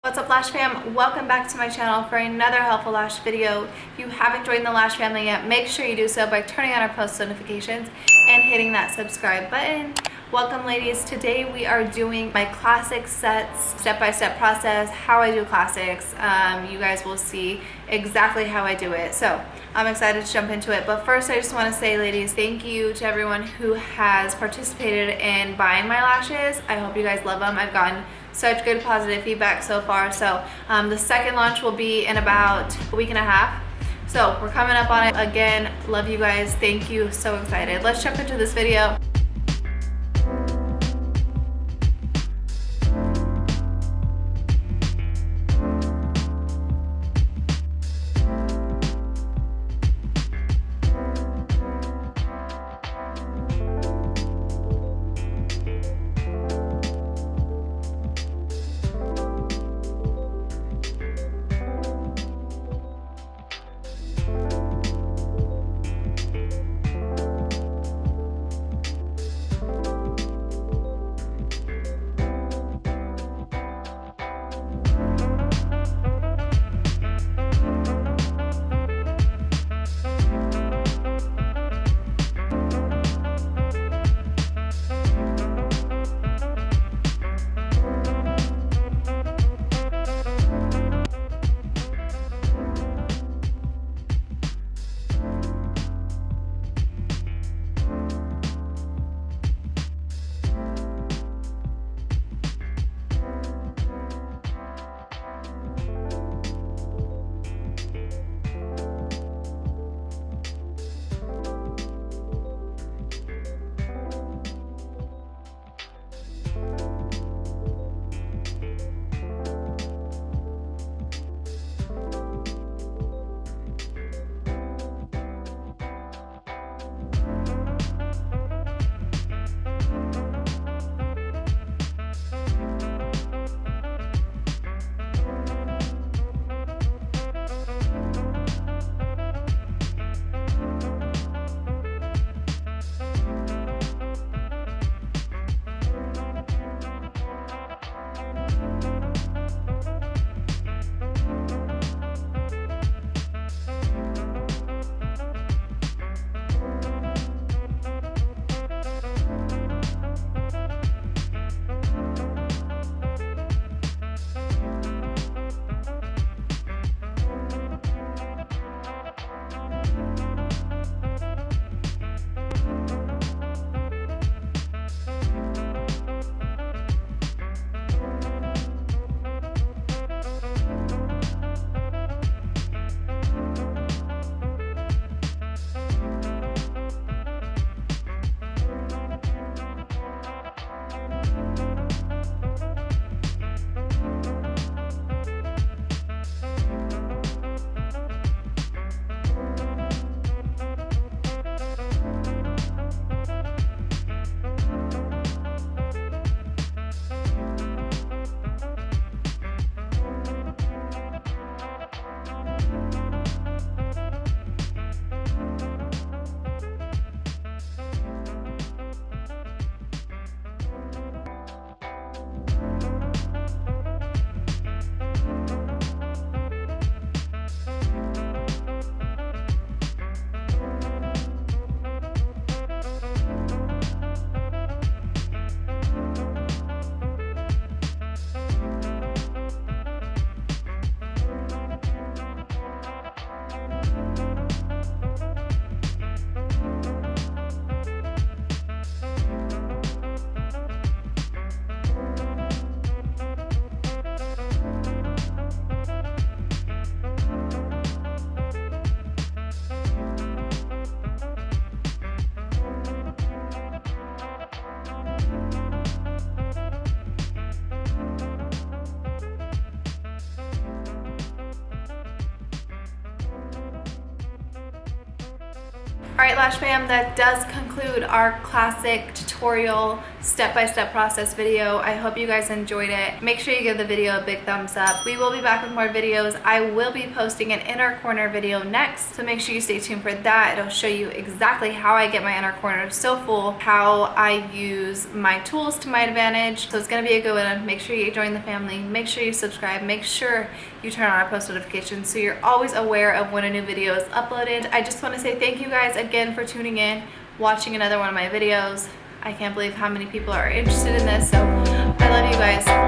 What's up, Lash fam? Welcome back to my channel for another helpful lash video. If you haven't joined the Lash family yet, make sure you do so by turning on our post notifications and hitting that subscribe button. Welcome, ladies. Today we are doing my classic sets, step-by-step process, how I do classics. You guys will see exactly how I do it. So I'm excited to jump into it. But first, I just want to say, ladies, thank you to everyone who has participated in buying my lashes. I hope you guys love them. I've gotten such good positive feedback so far. So the second launch will be in about a week and a half. So we're coming up on it again. Love you guys. Thank you. So excited. Let's jump into this video. Alright, Lash fam, that does conclude our classic tutorial step-by-step process video. I hope you guys enjoyed it. Make sure you give the video a big thumbs up. We will be back with more videos. I will be posting an inner corner video next, so make sure you stay tuned for that. It'll show you exactly how I get my inner corner so full, how I use my tools to my advantage. So it's gonna be a good one. Make sure you join the family. Make sure you subscribe. Make sure you turn on our post notifications so you're always aware of when a new video is uploaded. I just want to say thank you guys again for tuning in, watching another one of my videos. I can't believe how many people are interested in this, so I love you guys.